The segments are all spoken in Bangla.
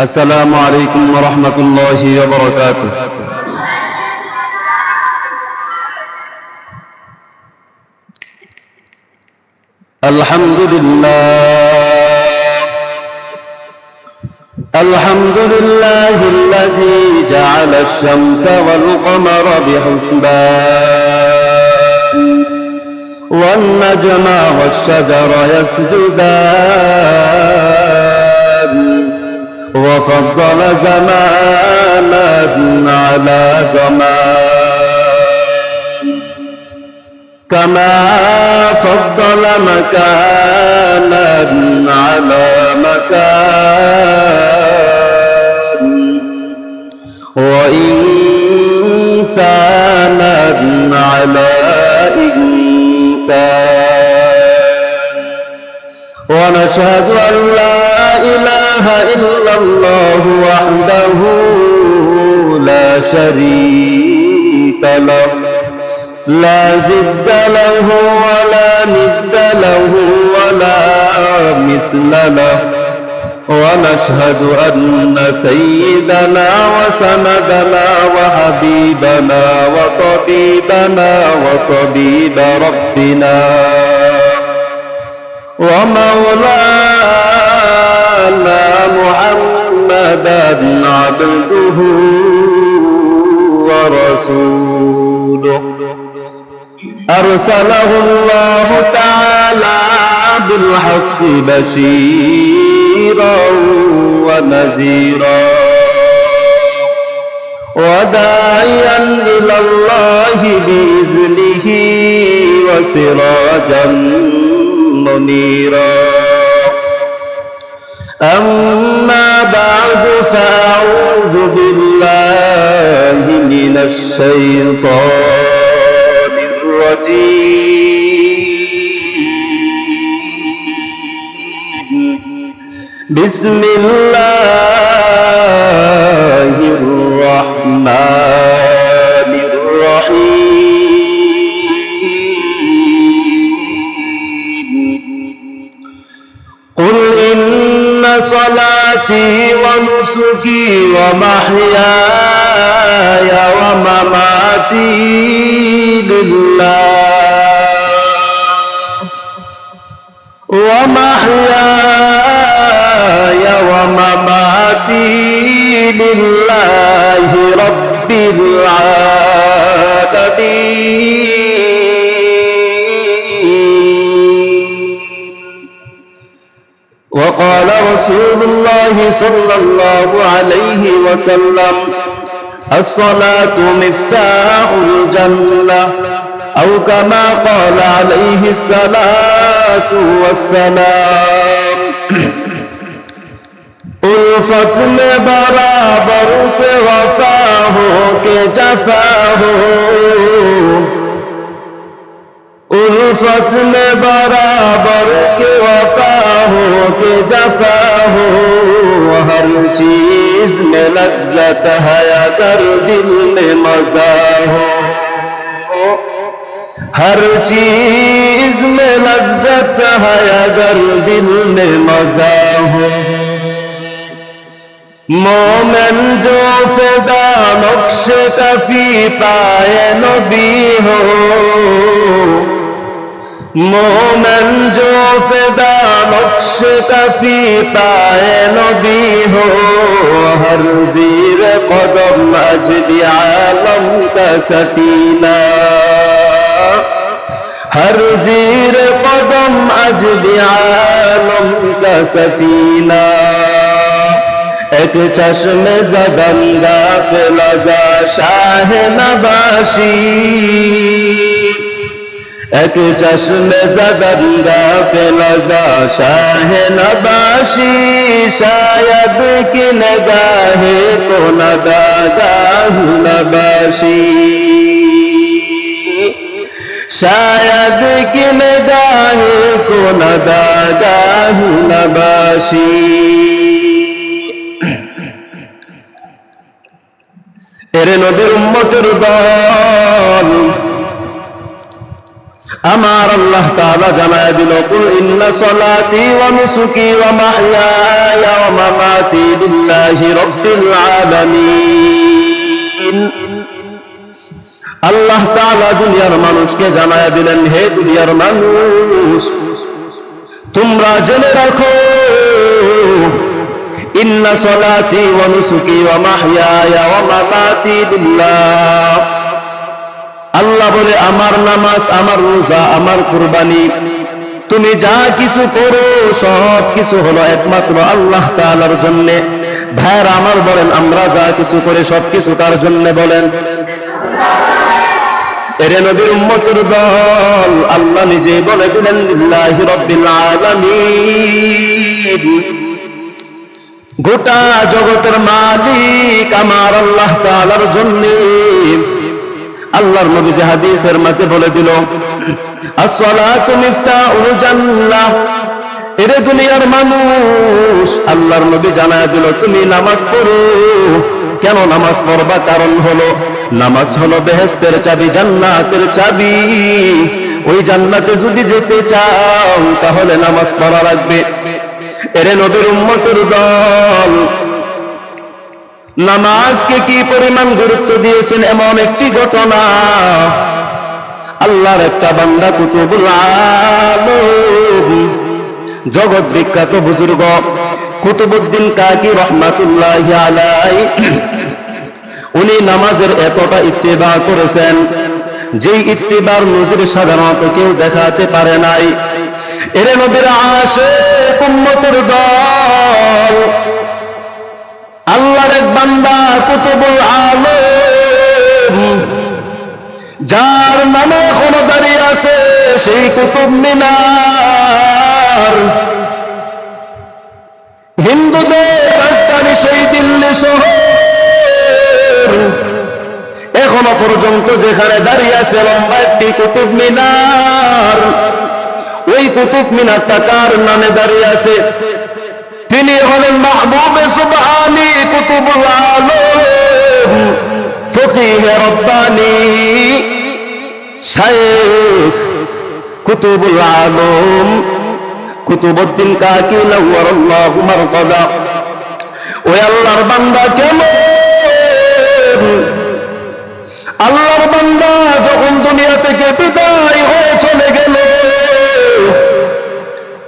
السلام عليكم ورحمة الله وبركاته. الحمد لله الذي جعل الشمس والقمر بحسبان والنجم والشجر يسجدان وفضل زمانا على زمان كما فضل مكانا على مكان وإنسانا على إنسان ونشهد أن لا إله إلا الله وحده لا شريك له لا ضد له ولا ند له ولا مثل له ونشهد أن سيدنا وسندنا وحبيبنا وطبيبنا وطبيب ربنا ومولانا محمدا عبده ورسوله أرسله الله تعالى بالحق بشيرا ونذيرا وداعيا إلى الله بإذنه وسراجا منيرا أما بعد فأعوذ بالله من الشيطان الرجيم بسم الله الرحمن الرحيم قل إن صلاتي ونسكي ومحياي ومماتي لله رب العالمين. وقال رسول الله صلى الله عليه وسلم الصلاة مفتاح الجنة أو كما قال عليه الصلاة والسلام. उल्फत में बराबर के वफा हो के जफा हो, उल्फत में बराबर के वफा हो के जफा हो, हर चीज में लज्जत है अगर दिल में मजा हो, हर चीज में लज्जत है अगर दिल में मजा हो। मोमेन जो फिदा नक्श कफी पाए नबी हो, मोमेन जो फिदा नक्श कफी पाए नबी हो, हर ज़ीर कदम अजदी आलम का सकीना, हर ज़ीर कदम अजदी आलम का सकीना। एक चश्मे ज़दंगा पे लज़ा शाह नबाशी, एक चश्मे ज़दंगा पे लज़ा शाह नबाशी, शायद की निगाहे को नदागाह नबाशी, शायद की निगाहे को नदागाह नबाशी। এরে নবীর উম্মতের দল, আমার আল্লাহ তাআলা জানায় দিল, কুল ইন্না সলাতি ওয়া নুসুকি ওয়া মাহইয়ায়া ওয়া মামাতি লিল্লাহি রাব্বিল আলামিন। আল্লাহ তাআলা দুনিয়ার মানুষকে জানায় দিলেন, হে দুনিয়ার মানুষ, তোমরা জেনে রাখো, ইন্না সলাতি ওয়া নুসুকি ওয়া মাহইয়ায়া ওয়া মামাতি লিল্লাহ। আল্লাহ বলে, আমার নামাজ, আমার রোজা, আমার কুরবানি, তুমি যা কিছু করো সব কিছু হলো একমাত্র আল্লাহ তাআলার জন্য। ভাইরা আমার বলেন, আমরা যা কিছু করে সব কিছু কার জন্য বলেন? এরে নবীর উম্মতের দল, আল্লাহ নিজেই বলে দিলেন, লিল্লাহি রাব্বিল আলামিন। গোটা জগতের মালিক আমার আল্লাহ তাআলার জন্য। আল্লাহর নবী যে হাদিসের মাঝে বলে দিল, as-salatu মিফতাহুল জান্নাহ। এরে দুনিয়ার মানুষ, আল্লাহর নবী জানায় দিল, তুমি নামাজ পড়ো। কেন নামাজ পড়বা? কারণ হলো, নামাজ হলো বেহেশতের চাবি, জান্নাতের চাবি। ওই জান্নাতে যদি যেতে চাও তাহলে নামাজ পড়া লাগবে। এরে নবীর উম্মতের দল, নামাজকে কি পরিমাণ গুরুত্ব দিয়েছেন এমন একটি ঘটনা, আল্লাহর একটা বান্দা কুতুবুল আলম, জগৎ বিখ্যাত বুজুর্গ কুতুবউদ্দিন কাকি রহমাতুল্লাহি আলাইহি, উনি নামাজের এতটা ইত্তেবা করেছেন, যেই ইত্তেবার নজির সাধারণত কেউ দেখাতে পারে নাই। এরে নবীর আশিক উম্মতের দল, আল্লাহর এক বান্দা কুতুবুল আলম, যার নামে এখনো দাঁড়িয়ে আছে সেই কুতুব মিনার, হিন্দুদের রাজধানী সেই দিল্লি শহর, এখনো পর্যন্ত যেখানে দাঁড়িয়ে আছে লম্বা একটি কুতুব মিনার। ওই কুতুব মিনারটা কার নামে দাঁড়িয়ে আছে? তিনি হলেন মাহবুবে সুবহানী কুতুবুল আলম, ফকিহ রব্বানী, শাইখ কুতুবুল আলম কুতুবউদ্দিন কাকি নাওয়ারাল্লাহু মারকাদা। ওই আল্লাহর বান্দা কেমন? আল্লাহর বান্দা যখন দুনিয়া থেকে বিদায় হয়ে চলে গেল,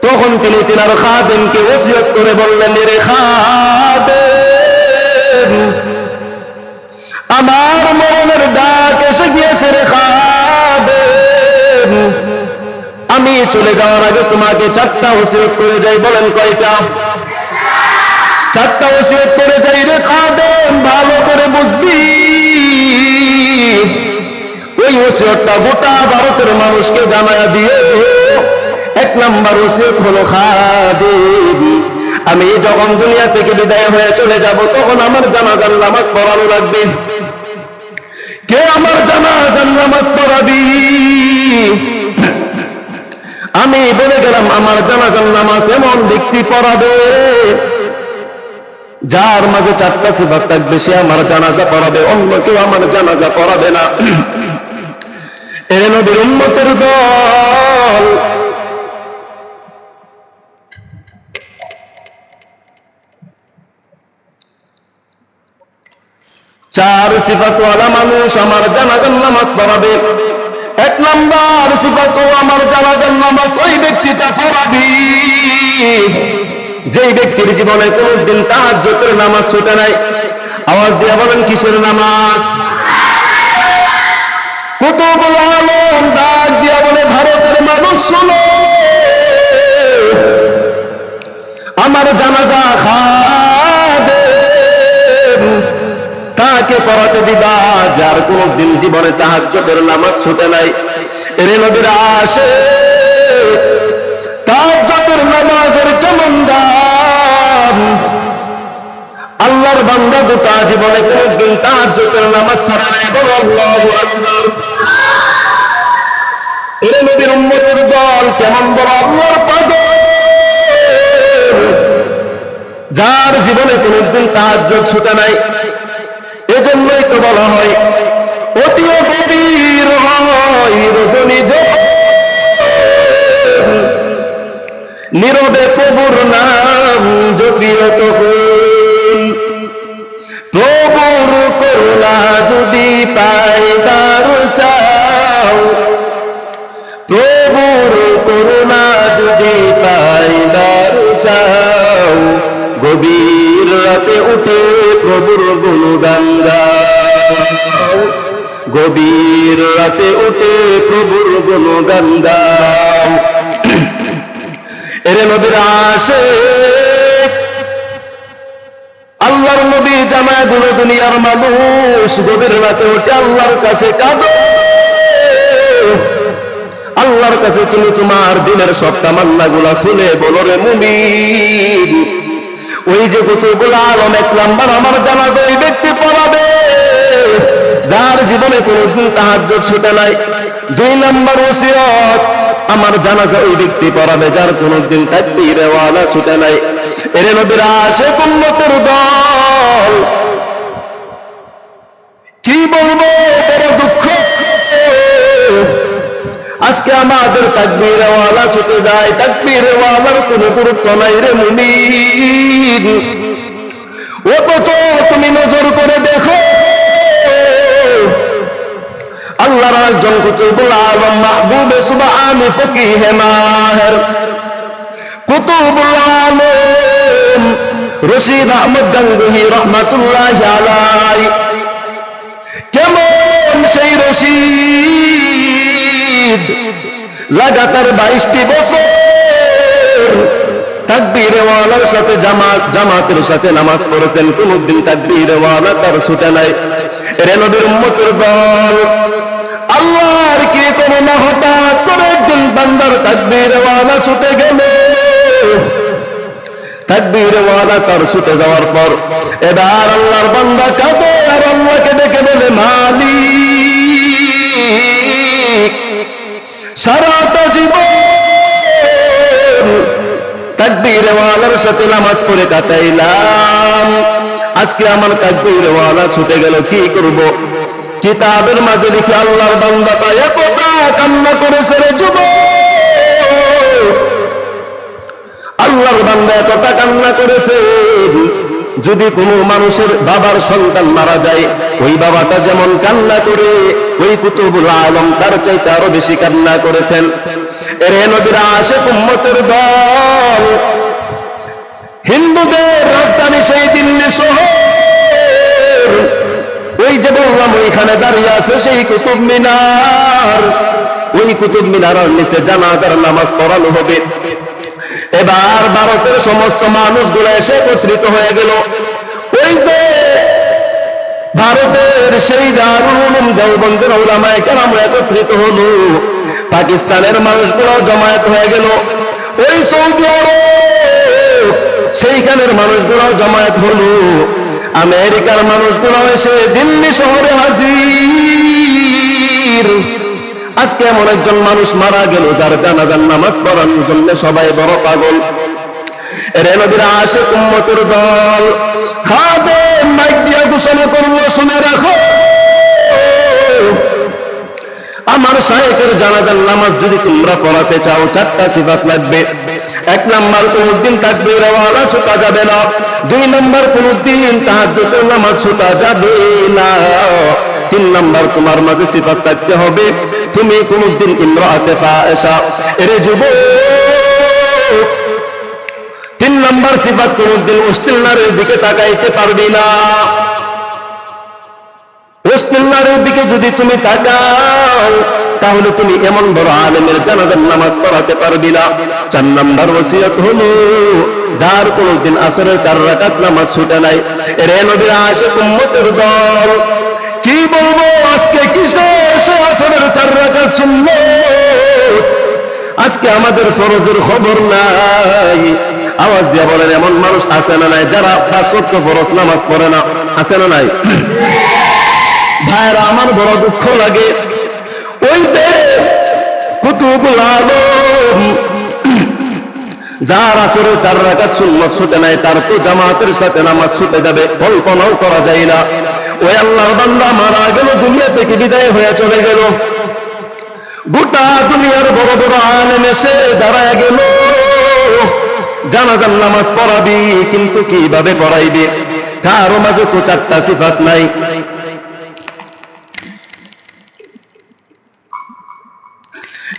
তখন তিনি তিনার খাদেমকে ওসিয়ত করে বললেন, রে খাদেম, আমার মরণের ডাক এসে গিয়েছে রে খাদেম, আমি চলে যাওয়ার আগে তোমাকে 4টা ওসিয়ত করে যাই। বলেন কয়টা? 4টা ওসিয়ত করে যাই রে খাদেম, ভালো করে বুঝবি। ওই ওসিয়তটা গোটা ভারতের মানুষকে জানায়া দিয়ে, 1 নাম্বার ওসিয়ত হলো, খাদেম, আমি যখন দুনিয়া থেকে বিদায় হয়ে চলে যাব তখন আমার জানাজার নামাজ পড়ানো লাগবে। কে আমার জানাজার নামাজ পড়াবি? আমি বলে গেলাম, আমার জানাজার নামাজ এমন ব্যক্তি পড়াবে যার মাঝে 4টা সিফাত থাকবে, সে আমার জানাজা পড়াবে, অন্য কেউ আমার জানাজা পড়াবে না। এ নবীর উম্মতের দল, চার সিফাতওয়ালা মানুষ আমার জানাজার নামাজ পড়াবে। 1 নাম্বার সিফাত, আমার জানাজার নামাজ ওই ব্যক্তিটা পড়াবি যেই ব্যক্তির জীবনে কোনদিন তাহাজ্জুদের নামাজ ছুটে নাই। আওয়াজ দিয়ে বলেন, কিসের নামাজ? কুতুবুল আলম ডাক দিয়া বলে, ভারতের মানুষ শোনো, আমার জানাজা খাদেম তাকে পড়াতে দিবা যার কোনদিন জীবনে তাহাজ্জুদের নামাজ ছুটে নাই। এরে নবীর আশিক, তাহাজ্জুদের নামাজের কেমন দাম! আল্লাহর বান্দা গোটা জীবনে কোনদিন তাহাজ্জুদের নামাজ ছাড়া নাই। বলো আল্লাহু আকবার। এরে নবীর উম্মতের দল, কেমন বড় আল্লাহর পাগল, যার জীবনে কোনদিন তাহাজ্জুদ ছুটে নাই। এজন্যই তো বলা হয়, অতি গভীর হয় রজনী নীরবে প্রভুর নাম জপিও তখন, প্রভুর করুণা যদি পাইবার চাও, প্রভুর করুণা যদি পাইবার চাও, গভীর রাতে উঠে প্রভুর গুণগান গাও, গভীর রাতে উঠে প্রভুর গুণগান গাও। এরে নবীর আশিক, আল্লাহর নবী জামায় দিল দুনিয়ার মানুষ গভীর রাতে উঠে আল্লাহর কাছে কাঁদো, আল্লাহর কাছে তুমি তোমার দিনের সব তামান্নাগুলা খুলে বলো রে মুমিন। ওই যে কুতুবুল আলম 1 নাম্বার আমার জানাজা ওই ব্যক্তি পড়াবে যার জীবনে কোনদিন তাহাজ্জুদ ছুটে নাই। 2 নাম্বার ওসিয়ত, আমার জানাজা ওই ব্যক্তি পড়াবে যার কোনদিন তাকবীরে ওয়ালা ছুটে নাই। এরে নবীর আশিক উম্মতের দল, কি বলবো, বড় দুঃখ। আজকে আমাদের তাকবীরে ওয়ালা ছুটে যায়, তাকবীরে ওয়ালার কোনো গুরুত্ব নাই রে মুমিন। অথচ তুমি নজর করে দেখো, আল্লাহর একজন কুতুবুল আলম মাহবুবে সুবহানি ফকিহে মাহের কুতুবুল আলম রশিদ আহমদ গাঙ্গুহি রহমাতুল্লাহি আলাইহি, কেমন সেই রশিদ লাগাতার 22টি বছর তাকবীরে ওয়ালার সাথে জামাতের সাথে নামাজ পড়েছেন, কোনদিন তাকবীরে ওয়ালা তার ছুটে নাই। এরে নবীর উম্মতের দল, আল্লাহর কি করুণা, হঠাৎ করে একদিন বান্দার তাকবীরে ওয়ালা ছুটে গেল। তাকবীরে ওয়ালা তার ছুটে যাওয়ার পর এবার আল্লাহর বান্দা কাঁদে আর আল্লাহকে ডেকে বলে, মালিক, সারাটা জীবন তাকবীরে ওয়ালার সাথে নামাজ পড়ে কাটাইলাম, আজকে আমার তাকবীরে ওয়ালা ছুটে গেল, কি করব? কিতাবের মাঝে লিখে আল্লাহর বান্দাটা এতটা কান্না করেছে রে যুবক, আল্লাহর বান্দা এতটা কান্না করেছে, যদি কোনো মানুষের বাবার সন্তান মারা যায় ওই বাবাটা যেমন কান্না করে, ওই কুতুবুল আলম তার চাইতে আরো বেশি কান্না করেছেন। এরে নবীর আশিক উম্মতের দল, হিন্দুদের রাজধানী সেই দিল্লি শহর, ওই যে বললাম ওইখানে দাঁড়িয়ে আছে সেই কুতুব মিনার, ওই কুতুব মিনারের নিচে জানাজার নামাজ পড়ানো হবে। এবার ভারতের সমস্ত মানুষগুলো এসে একত্রিত হয়ে গেল। ওই যে ভারতের সেই দারুল উলুম দেওবন্দের উলামায়ে কেরাম একত্রিত হলো, পাকিস্তানের মানুষগুলো জমায়েত হয়ে গেল, ওই সৌদি আরব সেইখানের মানুষগুলো জমায়েত হলো, আমেরিকার মানুষগুলো এসে দিল্লি শহরে হাজির। আজকে এমন একজন মানুষ মারা গেল যার জানাজার নামাজ পড়ানোর জন্য সবাই বড় পাগল। এরে নবীর আশিক উম্মতের দল, খাদেম মাইক দিয়ে ঘোষণা করলো, শুনে রাখো, আমার শায়েখের জানাজার নামাজ যদি তোমরা পড়াতে চাও 4টা সিফাত লাগবে। 1 নাম্বার, কোনদিন তাকবীরে ওয়ালা ছুটা যাবে না। 2 নাম্বার, কোনদিন তাহাজ্জুদের নামাজ ছুটা যাবে না। 3 নাম্বার, তোমার মাঝে সিফাত থাকতে হবে, তুমি কোনদিন ইমরাআতে ফায়েশা। এরে যুবক, 3 নাম্বার সিফাত, কোনদিন অশ্লীল নারীর দিকে তাকাইতে পারবি না। অশ্লীল নারীর দিকে যদি তুমি তাকাও তাহলে তুমি এমন বড় আলেমের জানাজার নামাজ পড়াতে পারবি না। 4 নাম্বার ওসিয়ত হলো, যার কোনদিন আসরের 4 রাকাত নামাজ ছুটে নাই। এরে নবীর আশিক উম্মতের দল, কি বলবো, আজকে কিসের সে আসরের 4 রাকাত সুন্নাত, আজকে আমাদের ফরজের খবর নাই। আওয়াজ দিয়ে বলেন, এমন মানুষ আছে না নাই যারা 5 ওয়াক্ত ফরজ নামাজ পড়ে না? আছে না নাই? ভাইরা আমার বড় দুঃখ লাগে, ওই যে কুতুবুল আলম যার আসরে 4 রাকাত সুন্নাত ছুটে নাই, তার তো জামাতের সাথে নামাজ ছুটে যাবে কল্পনাও করা যায় না। ওই আল্লাহর বান্দা মারা গেল, দুনিয়া থেকে বিদায় হয়ে চলে গেল, গোটা দুনিয়ার বড় বড় আলেম এসে দাঁড়ায় গেল, জানাজার নামাজ পড়াবি, কিন্তু কিভাবে পড়াইবি? কারো মাঝে তো চারটা সিফাত নাই।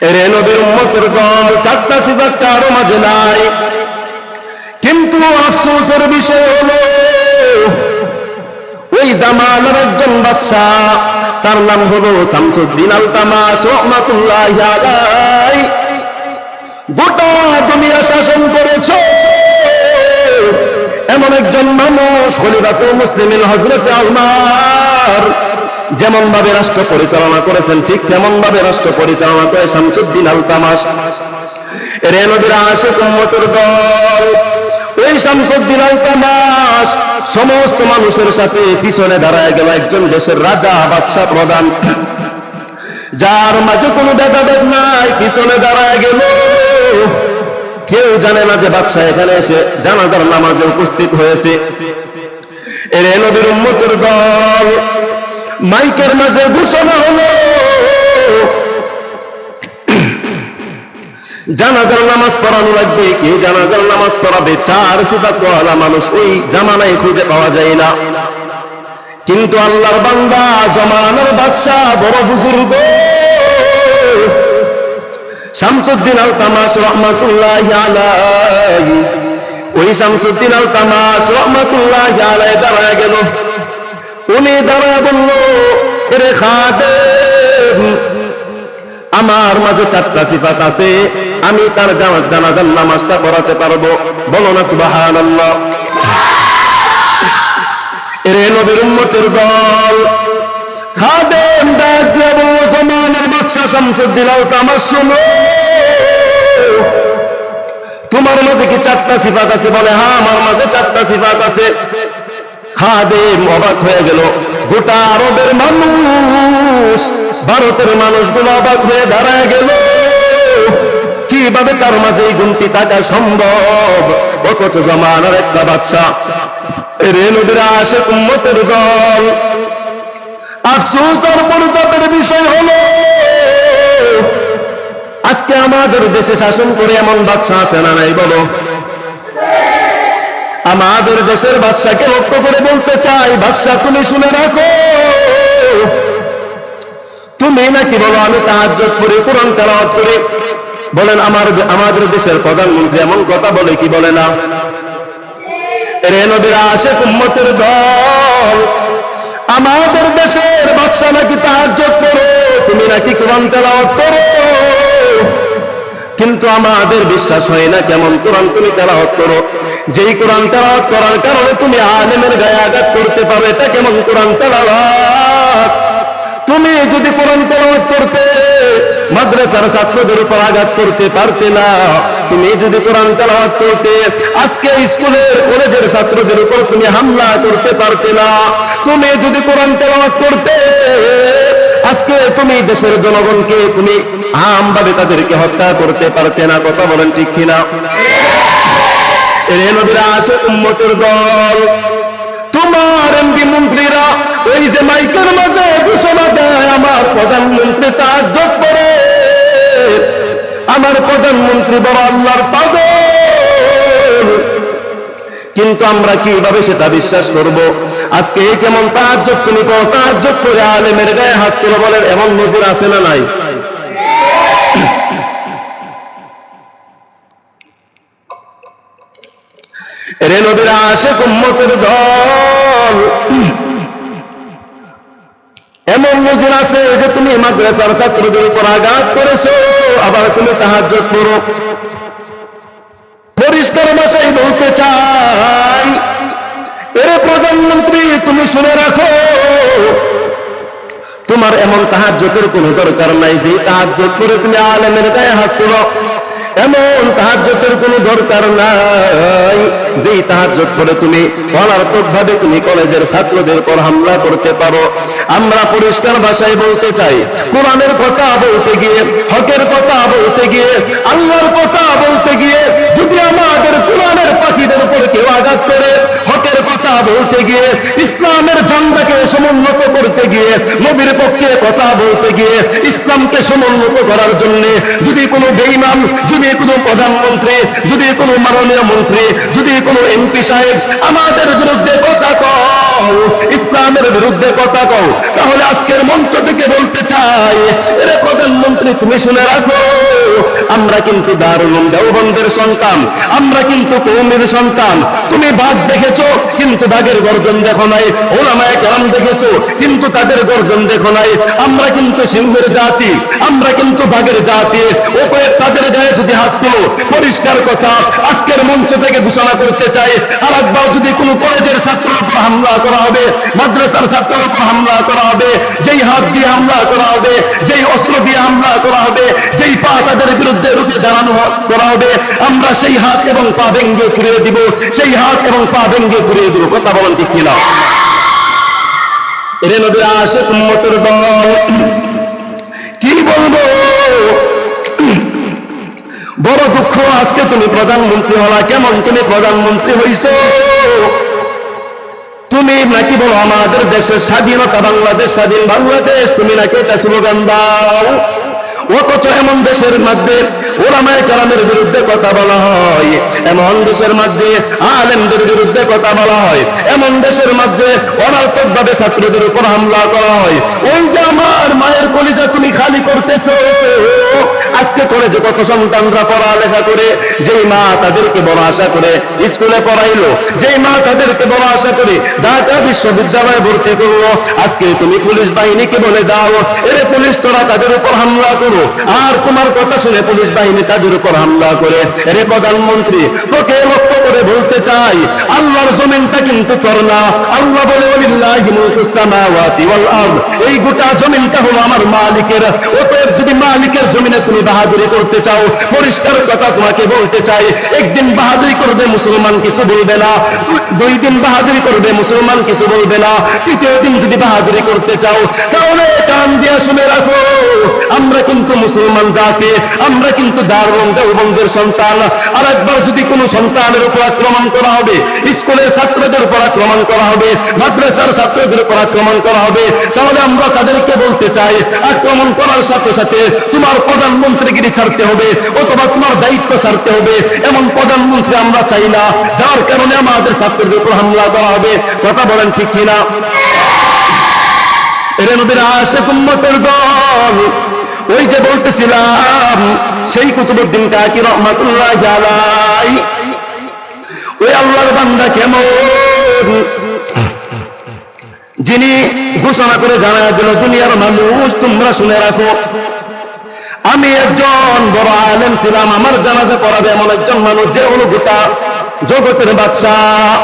এরে নবীর উম্মতের দল, চারটা সিফাত কারো মাঝে নাই। কিন্তু আফসোসের বিষয় হলো ওই জামানার একজন বাদশাহ, তার নাম হলো শামসুদ্দিন আলতামাশ রাহমাতুল্লাহি আলাইহি। গোটা দুনিয়া শাসন করেছে এমন একজন মানুষ, খলিফাতুল মুসলিমিন হযরত ওমর যেমন ভাবে রাষ্ট্র পরিচালনা করেছেন, ঠিক তেমন ভাবে রাষ্ট্র পরিচালনা করে শামসুদ্দিন আলতামাশ। এর নবীর আশিক উম্মতের দল, ওই শামসুদ্দিন আলতামাশ সমস্ত মানুষের সাথে পিছনে দাঁড়ায় গেল একজন দেশের রাজা, বাদশাহ, প্রধান, যার মাঝে কোনো ভেদাভেদ নাই, পিছনে দাঁড়ায় গেল। কেউ জানে না যে বাদশাহ এখানে এসে জানাজার নামাজে উপস্থিত হয়েছে। এর নবীর উম্মতের দল, মাইকের মাঝে ঘোষণা হলো জানাজার নামাজ পড়ানো লাগবে। কে জানাজার নামাজ পড়াবে? চার সিফাতওয়ালা মানুষ ওই জামানায় খুঁজে পাওয়া যায় না। কিন্তু আল্লাহর বান্দা, জামানার বাদশাহ, বড় বুজুর্গ শামসুদ্দিন আলতামাশ রাহমাতুল্লাহি আলাইহি, ওই শামসুদ্দিন আলতামাশ রাহমাতুল্লাহি আলাইহি দাঁড়ায় গেল। উনি দাঁড়ায় বলল, এরে খাদেম, আমার মাঝে চারটা সিফাত আছে, আমি তার জানাজার নামাজটা পড়াতে পারবো। বলো না সুবহানাল্লাহ। এরে নবীর উম্মতের দল, খাদেম ডাক দিয়ে বলল, জামানার বাদশা শামসুদ্দিন আলতামাশ, শোনো, তোমার মাঝে কি চারটা সিফাত আছে? বলে, হ্যাঁ, আমার মাঝে চারটা সিফাত আছে। খাদেম অবাক হয়ে গেল। গোটা আরবের মানুষ, ভারতের মানুষগুলো অবাক হয়ে দাঁড়ায় গেল। কিভাবে তার মাঝে এই গুণটি থাকা সম্ভব? অথচ জামানার একটা বাদশা। রে নবীর আশিক উম্মতের দল, আফসোস আর পরিতাপের বিষয় হলো আজকে আমাদের দেশে শাসন করে এমন বাদশা আছে না নাই? বলো। আমাদের দেশের বাদশাকে লক্ষ্য করে বলতে চাই, বাদশা তুমি শুনে রাখো, তুমি নাকি বলো আমি তাহাজ্জুদ করি, কোরআন তেলাওয়াত করি। বলেন, আমাদের দেশের প্রধানমন্ত্রী এমন কথা বলে কি বলে না? এর নবীর আশিক উম্মতের দল, আমাদের দেশের বাদশা নাকি তাহাজ্জুদ করো, তুমি নাকি কোরআন তেলাওয়াত করো, কিন্তু আমাদের বিশ্বাস হয় না কেমন কোরআন তুমি তেলাওয়াত করো। যেই কোরআন তেলাওয়াত করার কারণে তুমি আলেমের গায়ে আঘাত করতে পারো, এটা কেমন কোরআন তেলাওয়াত? তুমি যদি কোরআন তেলাওয়াত করতে মাদ্রাসার ছাত্রদের উপর আঘাত করতে পারতে না, তুমি যদি কোরআন তেলাওয়াত করতে আজকে স্কুলের কলেজের ছাত্রদের উপর তুমি হামলা করতে পারতে না, তুমি যদি কোরআন তেলাওয়াত করতে আজকে তুমি দেশের জনগণকে তুমি আমভাবে তাদেরকে হত্যা করতে পারতে না। কথা বলেন ঠিক কিনা? এর নবীর আশিক উম্মতের দল, তোমার এমপি মন্ত্রীরা ওই যে মাইকের মাঝে ঘোষণা দেয় আমার প্রধানমন্ত্রী তাহাজ্জুদ করে, আমার প্রধানমন্ত্রী বড় আল্লাহর পাগল, কিন্তু আমরা কিভাবে সেটা বিশ্বাস করব? আজকে কেমন তাহাজ্জুদ তুমি করো, তাহাজ্জুদ করে আলেমের গায়ে হাত তুলে বলেন, এমন নজির আছে না নাই? এর নবীর আশিক উম্মতের দল, এমন নজির আছে যে তুমি মাদ্রাসার ছাত্রদের উপর আঘাত করেছো, আবার তুমি তাহাজ্জুদ করো। পরিষ্কার ভাষায় বলতে চাই, এর প্রধানমন্ত্রী তুমি শুনে রাখো, তোমার এমন তাহাজ্জুদের কোনো দরকার নাই যে তাহাজ্জুদ করে তুমি আলেমের গায়ে হাত তুলো। এমন তাহাজ্জুদের কোনো দরকার নাই যে তাহাজ্জুদ করে তুমি অনার্থকভাবে তুমি কলেজের ছাত্রদের উপর হামলা করতে পারো। আমরা পরিষ্কার ভাষায় বলতে চাই, কোরআনের কথা বলতে গিয়ে, হকের কথা বলতে গিয়ে, আল্লাহর কথা বলতে গিয়ে যদি আমাদের কোরআনের পাখিদের উপর কেউ আঘাত করে, হকের কথা বলতে গিয়ে, ইসলামের ঝান্ডাকে সমুন্নত করতে গিয়ে, নবীর পক্ষে কথা বলতে গিয়ে, ইসলামকে সমুন্নত করার জন্য যদি কোনো বেঈমান, যদি কোনো প্রধানমন্ত্রী, যদি কোনো মাননীয় মন্ত্রী, যদি কোনো এমপি সাহেব আমাদের বিরুদ্ধে কথা কও, ইসলামের বিরুদ্ধে কথা কও, তাহলে আজকের মঞ্চ থেকে বলতে চাই, এরে প্রধানমন্ত্রী তুমি শুনে রাখো, আমরা কিন্তু দারুল দেওবন্দের সন্তান, আমরা কিন্তু কওমের সন্তান। তুমি বাঘ দেখেছো কিন্তু বাঘের গর্জন দেখো নাই, ওলামায়ে কেরাম দেখেছো কিন্তু তাদের গর্জন দেখো নাই। আমরা কিন্তু সিংহের জাতি, আমরা কিন্তু বাঘের জাতি। ওপরে তাদের গায়ে যদি হাত তুলো, পরিষ্কার কথা আজকের মঞ্চ থেকে ঘোষণা করতে চাই, আর একবার যদি কোনো কলেজের ছাত্রের উপর হামলা করা হবে, মাদ্রাসার ছাত্রের উপর হামলা করা হবে, যেই হাত দিয়ে হামলা করা হবে, যেই অস্ত্র দিয়ে হামলা করা হবে, যেই পা তাদের বিরুদ্ধে রুখে দাঁড়ানো করা হবে, আমরা সেই হাত এবং পা ভেঙ্গে ঘুরিয়ে দিব, সেই হাত এবং পা ভেঙ্গে ঘুরিয়ে দিব। কথা বলেন ঠিক কিনা? এরে নবীর আশিক উম্মতের দল, কি বলবো, বড় দুঃখ। আজকে তুমি প্রধানমন্ত্রী হলা, কেমন তুমি প্রধানমন্ত্রী হইছো? তুমি নাকি বলো আমাদের দেশের স্বাধীনতা, বাংলাদেশ স্বাধীন বাংলাদেশ, তুমি নাকি এটা স্লোগান দাও। অথচ এমন দেশের মধ্যে ওলামায়ে কেরামের বিরুদ্ধে কথা বলা হয়, এমন দেশের মধ্যে আলেমদের বিরুদ্ধে কথা বলা হয়, এমন দেশের মধ্যে অনর্থকভাবে ছাত্রদের উপর হামলা করা হয়। ওই যে আমার মায়ের কলিজা তুমি খালি করতেছো। আজকে কলেজে কত সন্তানরা পড়ালেখা করে, যেই মা তাদেরকে বড় আশা করে স্কুলে পড়াইলো, যেই মা তাদেরকে বড় আশা করে ঢাকা বিশ্ববিদ্যালয়ে ভর্তি করলো, আজকে তুমি পুলিশ বাহিনীকে বলে দাও, এরে পুলিশ তোরা তাদের উপর হামলা করো, আর তোমার কথা শুনে পুলিশ বাহিনী তাদের উপর হামলা করে। এরে প্রধানমন্ত্রী, তোকে লক্ষ্য করে বলতে চাই, আল্লাহর জমিনটা কিন্তু তোর না। আল্লাহ বলে ওয়ালিল্লাহি মুলকুস সামাওয়াতি ওয়াল আরদ, এই গোটা জমিনটা হলো আমার মালিকের। অতএব যদি মালিকের জমিনে তুমি বাহাদুরি করতে চাও, পরিষ্কার কথা তোমাকে বলতে চাই, একদিন বাহাদুরি করবে মুসলমান কিছু বলবে না, দুই দিন বাহাদুরি করবে মুসলমান কিছু বলবে না, তৃতীয় দিন যদি বাহাদুরি করতে চাও তাহলে কান দিয়ে শুনে রাখো, আমরা কিন্তু মুসলমান জাতি, আমরা কিন্তু দারুল দেওবন্দের সন্তান। আর একবার যদি কোনো সন্তানের উপর আক্রমণ করা হবে, স্কুলের ছাত্রদের উপর আক্রমণ করা হবে, মাদ্রাসার ছাত্রদের উপর আক্রমণ করা হবে, তাহলে আমরা তাদেরকে বলতে চাই, আক্রমণ করার সাথে সাথে তোমার প্রধানমন্ত্রীগিরি ছাড়তে হবে, অথবা তোমার দায়িত্ব ছাড়তে হবে। এমন প্রধানমন্ত্রী আমরা চাই না, যার কারণে আমাদের ছাত্রদের উপর হামলা করা হবে। কথা বলেন ঠিক কিনা? এরে নবীর আশিক উম্মতের দল, ওই যে বলতেছিলাম সেই কুতুবউদ্দিন কাকি রহমাতুল্লাহি আলাইহি, ওই আল্লাহর বান্দা কেমন, যিনি ঘোষণা করে জানায় দিল, দুনিয়ার মানুষ তোমরা শুনে রাখো, আমি একজন বড় আলেম ছিলাম, আমার জানাজা পড়াবে এমন একজন মানুষ, যে হলো গোটা জগতের বাদশাহ,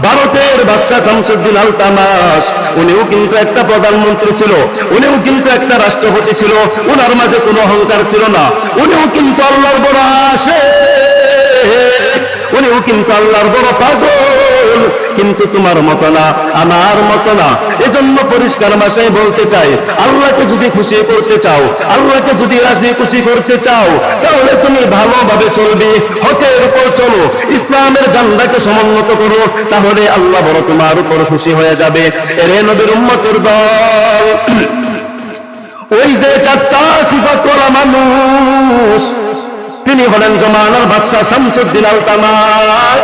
ভারতের বাদশাহ শামসুদ্দিন আলতামাশ। উনিও কিন্তু একটা প্রধানমন্ত্রী ছিল, উনিও কিন্তু একটা রাষ্ট্রপতি ছিল, ওনার মাঝে কোনো অহংকার ছিল না, উনিও কিন্তু আল্লাহর বড় আশিক, উনিও কিন্তু আল্লাহর বড় পাগল, কিন্তু তোমার মতো না, আমার মতো না। এজন্য পরিষ্কার ভাষায় বলতে চাই, আল্লাহকে যদি খুশি করতে চাও, আল্লাহকে যদি রাজি খুশি করতে চাও, তাহলে তুমি ভালোভাবে চলবে, হকের উপর চলো, ইসলামের ঝান্ডাকে সমুন্নত করো, তাহলে আল্লাহ বড় তোমার উপর খুশি হয়ে যাবে। এরে নবীর উম্মতের দল, ওই যে চারটা সিফাত করা মানুষ, তিনি হলেন জমানার বাদশাহ শামসুদ্দিন আলতামাশ,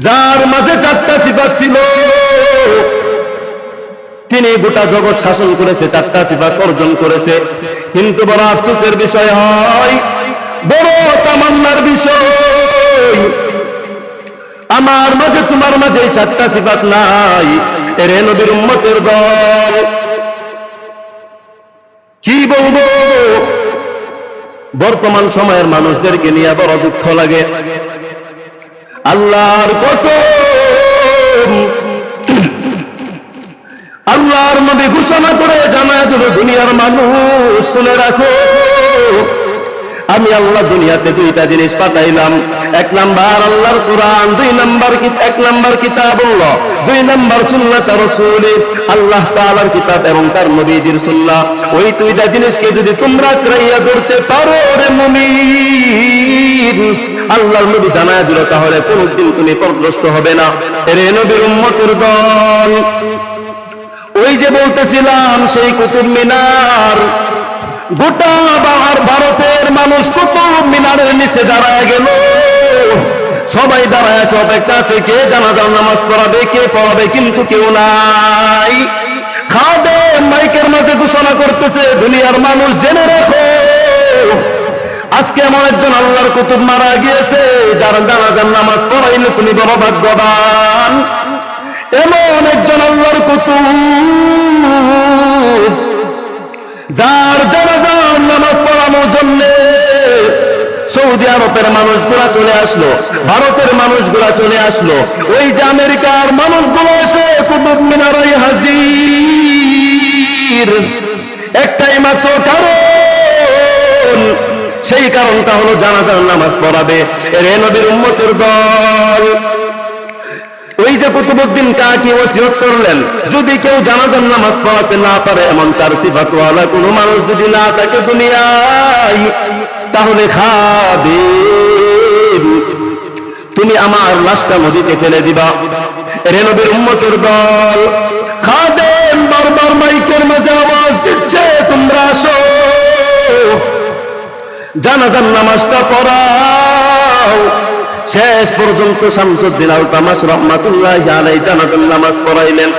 যার মাঝে চারটা সিফাত ছিল। তিনি গোটা জগৎ শাসন করেছে, চারটা সিফাত অর্জন করেছে, কিন্তু বড় আফসোসের বিষয় হয়, বড় তামান্নার বিষয়, আমার মাঝে তোমার মাঝে এই চারটা সিফাত নাই। এরে নবীর উম্মতের দল, কি বলবো, বর্তমান সময়ের মানুষদেরকে নিয়ে বড় দুঃখ লাগে। আল্লাহর কসম, আল্লাহর নবী ঘোষণা করে জানায় দিল, দুনিয়ার মানুষ শুনে রাখো, আমি আল্লাহ দুনিয়াতে দুইটা জিনিস পাঠাইলাম, এক নাম্বার আল্লাহর কোরআন, এক নাম্বার কিতাবুল্লাহ, দুই নাম্বার সুন্নাত রাসূল, আল্লাহ তাআলার কিতাব এবং তার নবীজির সুন্নাহ। ওই দুইটা জিনিসকে যদি তোমরা আঁকড়াইয়া ধরতে পারো রে মুমিন, আল্লাহর নবী জানায় দিল, তাহলে কোনদিন তুমি পথভ্রষ্ট হবে না। রে নবীর উম্মতের দল, ওই যে বলতেছিলাম সেই কুতুব মিনার, গোটা ভারতের মানুষ কুতুব মিনারের নিচে দাঁড়ায় গেল। সবাই দাঁড়ায় আছে, অপেক্ষা আছে কে জানাজার নামাজ পড়াবে, কে পড়াবে, কিন্তু কেউ নাই। খাদেম মাইকের মাঝে ঘোষণা করতেছে, দুনিয়ার মানুষ জেনে রাখো, আজকে এমন একজন আল্লাহর কুতুব মারা গিয়েছে, যার জানাজার নামাজ পড়াইলে তুমি বড় ভাগ্যবান। এমন একজন আল্লাহর কুতুব, যার জানাজার নামাজ পড়ানোর জন্য সৌদি আরবের মানুষগুলা চলে আসলো, ভারতের মানুষগুলা চলে আসলো, ওই যে আমেরিকার মানুষগুলো এসে কুতুব মিনারে হাজির। একটাই মাত্র কারণ, সেই কারণটা হলো জানাজার নামাজ পড়াবে রে নবীর উম্মতের দল। ওই যে কুতুবউদ্দিন কাকি ওসিয়ত করলেন, যদি কেউ জানাজার নামাজ পড়াতে না পারে, এমন চার সিফাতওয়ালা কোনো মানুষ যদি না থাকে দুনিয়ায়, তাহলে খাদেম তুমি আমার লাশটা নদীতে ফেলে দিবা রে নবীর উম্মতের দল। খাদেম বারবার মাইকের মাঝে আওয়াজ দিচ্ছে, তোমরা আসো, জানাজার নামাজটা পড়াও। শেষ পর্যন্ত শামসুদ্দিন আল তামাশ রাহমাতুল্লাহি আলাইহি জানাজার নামাজ পড়াইলেন।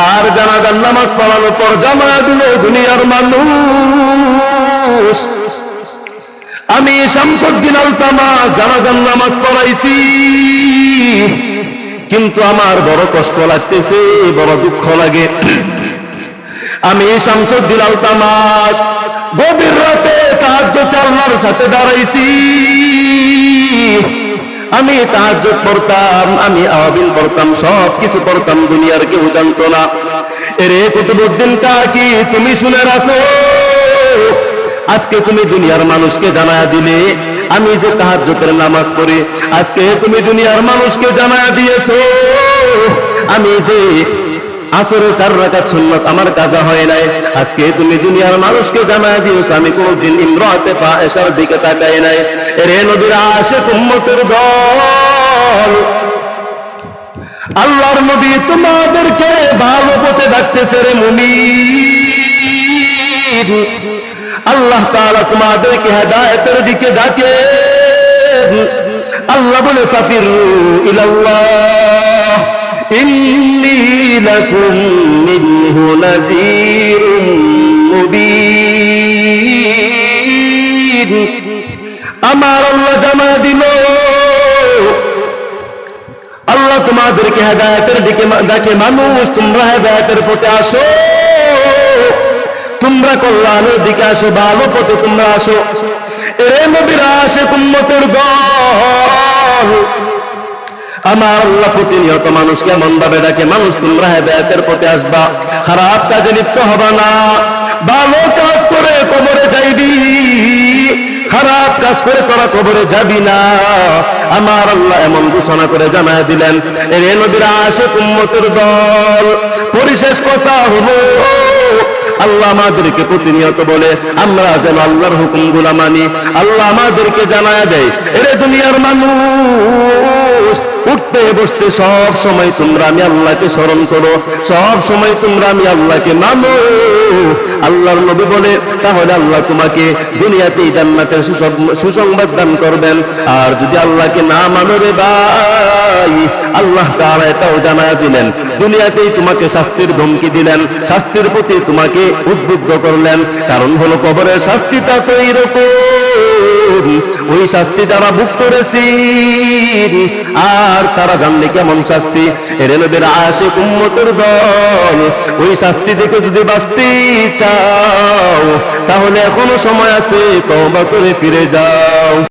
আর জানাজার নামাজ পড়ানোর পর জানা দিল দুনিয়ার মানুষ, আমি শামসুদ্দিন আল তামাশ জানাজার নামাজ পড়াইছি, কিন্তু আমার বড় কষ্ট লাগতেছে, বড় দুঃখ লাগে। আমি শামসুদ্দিন আল তামাশ গভীর রাতে তাহাজ্জুদে আল্লাহর সাথে দাঁড়াইছি, আমি তাহাজ্জুদ পড়তাম, আমি আওয়াবিল পড়তাম, সব কিছু পড়তাম, দুনিয়ার কেউ জানতো না। রে কুতুবউদ্দিন কাকি তুমি শুনে রাখো, আজকে তুমি দুনিয়ার মানুষকে জানায়া দিলে আমি যে তাহাজ্জুদের নামাজ পড়ি, আজকে তুমি দুনিয়ার মানুষকে জানায়া দিয়েছো আমি যে আসরের 4 রাকাত সুন্নাত আমার কাজা হয় নাই, আজকে তুমি দুনিয়ার মানুষকে জানায়া দিয়েছো আমি কোনদিন ইমরাতে ফাহিশার দিকে তাকাই নাই। রে নবীর আশিক উম্মতের দল, আল্লাহর নবী তোমাদেরকে ভালো পথে ডাকতেছে রে মুমিন। আল্লাহ তাআলা তোমাদেরকে হেদায়েতের দিকে ডাকে। আল্লাহ বলে ফাফিরু ইলাল্লাহ ইন্নী লাকুম মিনহু নাযীরুম মুবিন। আমার আল্লাহ জানা দিল, আল্লাহ তোমাদেরকে হেদায়েতের দিকে ডাকে, মানুষ তোমরা হেদায়েতের পথে আসো, তোমরা কল্যাণের দিকে আসো, ভালো পথে তোমরা আসো। এরে নবীর আশিক উম্মতের দল, আমার আল্লাহ প্রতিনিয়ত মানুষকে এমন ভাবে ডাকে, মানুষ তোমরা হেদায়েতের পথে আসবা, খারাপ কাজে লিপ্ত হবা না, ভালো কাজ করে কবরে যাইবি, খারাপ কাজ করে তোরা কবরে যাবি না। আমার আল্লাহ এমন ঘোষণা করে জানায় দিলেন। এরে নবীর আশিক উম্মতের দল, পরিশেষ কথা হলো আল্লাহ আমাদেরকে প্রতিনিয়ত বলে আমরা যেন আল্লাহর হুকুমগুলা মানি। আল্লাহ আমাদেরকে জানায় দেয়, এরে দুনিয়ার মানুষ, উঠতে বসতে সব সময় তোমরা আমি আল্লাহকে স্মরণ করো, সব সময় তোমরা আমি আল্লাহকে মানো। আল্লাহর নবী বলে, তাহলে আল্লাহ তোমাকে দুনিয়াতেই জান্নাতের সুসংবাদ দান করবেন। আর যদি আল্লাহকে না মানো রে ভাই, আল্লাহ তাআলা এটাও জানায় দিলেন, দুনিয়াতেই তোমাকে শাস্তির ধমকি দিলেন, শাস্তির প্রতি তোমাকে উদ্বুদ্ধ করলেন। কারণ হলো কবরের শাস্তিটা তো এইরকম, ওই শাস্তি যারা ভোগ করেছি আর তারা জানলে কেমন শাস্তি। এর নবীর আশিক উম্মতের দল, ওই শাস্তি থেকে যদি বাঁচতে চাও তাহলে এখনো সময় আছে, তওবা করে ফিরে যাও।